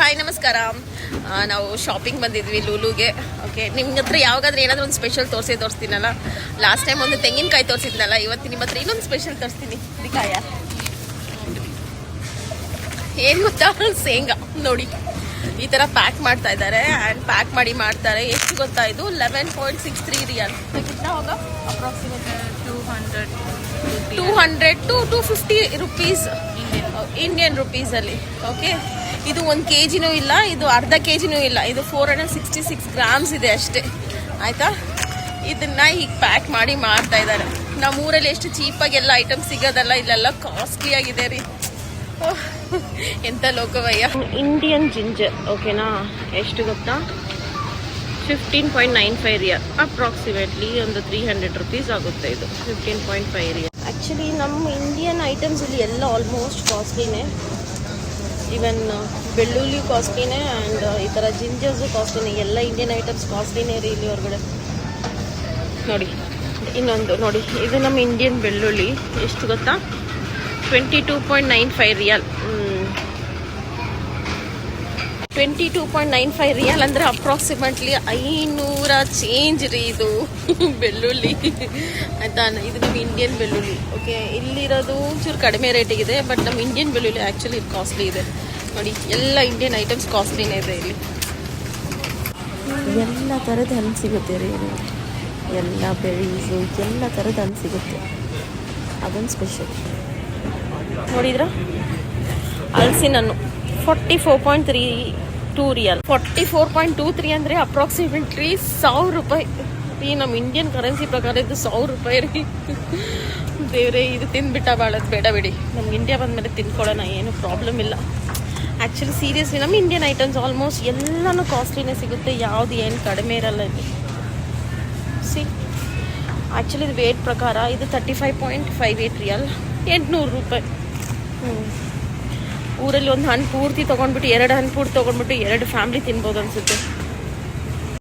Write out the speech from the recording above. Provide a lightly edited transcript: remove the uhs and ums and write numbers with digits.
Hi ನಮಸ್ಕಾರ. ನಾವು shopping ಬಂದಿದ್ವಿ ಲೂಲುಗೆ. ಓಕೆ, ನಿಮ್ಗೆ ಹತ್ರ ಯಾವಾಗಾದ್ರೂ ಏನಾದರೂ ಒಂದು ಸ್ಪೆಷಲ್ ತೋರಿಸ್ತೀನಲ್ಲ. ಲಾಸ್ಟ್ ಟೈಮ್ ಒಂದು ತೆಂಗಿನಕಾಯಿ ತೋರಿಸಿದ್ನಲ್ಲ, ಇವತ್ತು ನಿಮ್ಮ ಹತ್ರ ಇನ್ನೊಂದು ಸ್ಪೆಷಲ್ ತೋರಿಸ್ತೀನಿ. ಕಾಯ ಏನು ಗೊತ್ತಾ, ಶೇಂಗಾ ನೋಡಿ ಈ ಥರ ಪ್ಯಾಕ್ ಮಾಡ್ತಾ ಇದ್ದಾರೆ. ಆ್ಯಂಡ್ ಪ್ಯಾಕ್ ಮಾಡಿ ಮಾಡ್ತಾರೆ. ಎಷ್ಟು ಗೊತ್ತಾ, ಇದು 11.63 ರಿಯಾಲ್. ಹೋಗ ಅಪ್ರಾಕ್ಸಿಮೇಟ್ 200 to 250 ರುಪೀಸ್ ಇಂಡಿಯನ್ ರುಪೀಸಲ್ಲಿ. ಓಕೆ, ಇದು 1 kg ಇಲ್ಲ, ಇದು ಅರ್ಧ kg ಇಲ್ಲ, ಇದು 466 ಗ್ರಾಮ್ಸ್ ಇದೆ ಅಷ್ಟೇ. ಆಯಿತಾ, ಇದನ್ನ ಈಗ ಪ್ಯಾಕ್ ಮಾಡಿ ಮಾಡ್ತಾ ಇದ್ದಾರೆ. ನಮ್ಮ ಊರಲ್ಲಿ ಎಷ್ಟು ಚೀಪಾಗಿ ಎಲ್ಲ ಐಟಮ್ ಸಿಗೋದಲ್ಲ, ಇಲ್ಲೆಲ್ಲ ಕಾಸ್ಟ್ಲಿ ಆಗಿದೆ ರೀ. ಎಂಥ ಲೋಕವಯ್ಯ. ಇಂಡಿಯನ್ ಜಿಂಜರ್ ಓಕೆನಾ, ಎಷ್ಟು ಗೊತ್ತಾ, 15.95 ರಿಯಾಲ್, ಅಪ್ರಾಕ್ಸಿಮೇಟ್ಲಿ ಒಂದು 300 ರುಪೀಸ್ ಆಗುತ್ತೆ. ಇದು 15.5 ರಿಯಾಲ್. ಆ್ಯಕ್ಚುಲಿ ನಮ್ಮ ಇಂಡಿಯನ್ ಐಟಮ್ಸ್ ಇಲ್ಲಿ ಎಲ್ಲ ಆಲ್ಮೋಸ್ಟ್ ಕಾಸ್ಟ್ಲಿನೇ. ಈವನ್ ಬೆಳ್ಳುಳ್ಳಿ ಕಾಸ್ಟ್ಲಿನೇ ಆ್ಯಂಡ್ ಈ ಥರ ಜಿಂಜರ್ಸು ಕಾಸ್ಟ್ಲಿನೇ. ಎಲ್ಲ ಇಂಡಿಯನ್ ಐಟಮ್ಸ್ ಕಾಸ್ಟ್ಲಿನೇ ರೀ ಇಲ್ಲಿ ಹೊರಗಡೆ. ನೋಡಿ ಇನ್ನೊಂದು ನೋಡಿ, ಇದು ನಮ್ಮ ಇಂಡಿಯನ್ ಬೆಳ್ಳುಳ್ಳಿ. ಎಷ್ಟು ಗೊತ್ತಾ, 22.95 ರಿಯಾಲ್. 22.95 ರಿಯಾಲ್ ಅಂದರೆ ಅಪ್ರಾಕ್ಸಿಮೇಟ್ಲಿ 500 ಚೇಂಜ್ ರೀ ಇದು ಬೆಳ್ಳುಳ್ಳಿ. ಆಯಿತಾ, ಇದು ನಮ್ಮ ಇಂಡಿಯನ್ ಬೆಳ್ಳುಳ್ಳಿ. ಓಕೆ, ಇಲ್ಲಿರೋದು ಒಂಚೂರು ಕಡಿಮೆ ರೇಟಿಗಿದೆ, ಬಟ್ ನಮ್ಮ ಇಂಡಿಯನ್ ಬೆಳ್ಳುಳ್ಳಿ ಆ್ಯಕ್ಚುಲಿ ಇದು ಕಾಸ್ಟ್ಲಿ ಇದೆ. ನೋಡಿ, ಎಲ್ಲ ಇಂಡಿಯನ್ ಐಟಮ್ಸ್ ಕಾಸ್ಟ್ಲಿನೇ ಇದೆ ಇಲ್ಲಿ. ಎಲ್ಲ ಥರದ ಹಣ್ಣು ಸಿಗುತ್ತೆ ರೀ, ಎಲ್ಲ ಬೆರೀಸು ಎಲ್ಲ ಥರದ ಹಣ್ಣು ಸಿಗುತ್ತೆ. ಅದೊಂದು ಸ್ಪೆಷಲ್. ನೋಡಿದ್ರ, ಹಲಸಿನ ಹಣ್ಣು 44.32 ರಿಯಾಲ್. 44.23 ಅಂದರೆ ಅಪ್ರಾಕ್ಸಿಮೇಟ್ಲಿ 1000 ರೂಪಾಯಿ ರೀ. ನಮ್ಮ ಇಂಡಿಯನ್ ಕರೆನ್ಸಿ ಪ್ರಕಾರ ಇದು 1000 ರೂಪಾಯಿ ರೀ. ದೇವ್ರೆ, ಇದು ತಿಂದ್ಬಿಟ್ಟ ಬಾಳೋದು ಬೇಡ ಬಿಡಿ. ನಮ್ಗೆ ಇಂಡಿಯಾ ಬಂದಮೇಲೆ ತಿನ್ಕೊಳ್ಳೋಣ, ಏನು ಪ್ರಾಬ್ಲಮ್ ಇಲ್ಲ. ಆ್ಯಕ್ಚುಲಿ ಸೀರಿಯಸ್ಲಿ ನಮ್ಮ ಇಂಡಿಯನ್ ಐಟಮ್ಸ್ ಆಲ್ಮೋಸ್ಟ್ ಎಲ್ಲನೂ ಕಾಸ್ಟ್ಲಿನೇ ಸಿಗುತ್ತೆ. ಯಾವುದು ಏನು ಕಡಿಮೆ ಇರಲ್ಲ ಇಲ್ಲಿ. ಸಿ, ಆ್ಯಕ್ಚುಲಿ ಇದು ವೇಟ್ ಪ್ರಕಾರ ಇದು 35.58 ರಿಯಾಲ್, 800 ರೂಪಾಯಿ. ಊರಲ್ಲಿ ಒಂದು ಹಣ್ಣು ಪೂರ್ತಿ ತೊಗೊಂಡ್ಬಿಟ್ಟು 2 ಹಣ್ಣು ಪೂರ್ತಿ ತೊಗೊಂಡ್ಬಿಟ್ಟು 2 ಫ್ಯಾಮ್ಲಿ ತಿನ್ಬೋದು ಅನಿಸುತ್ತೆ.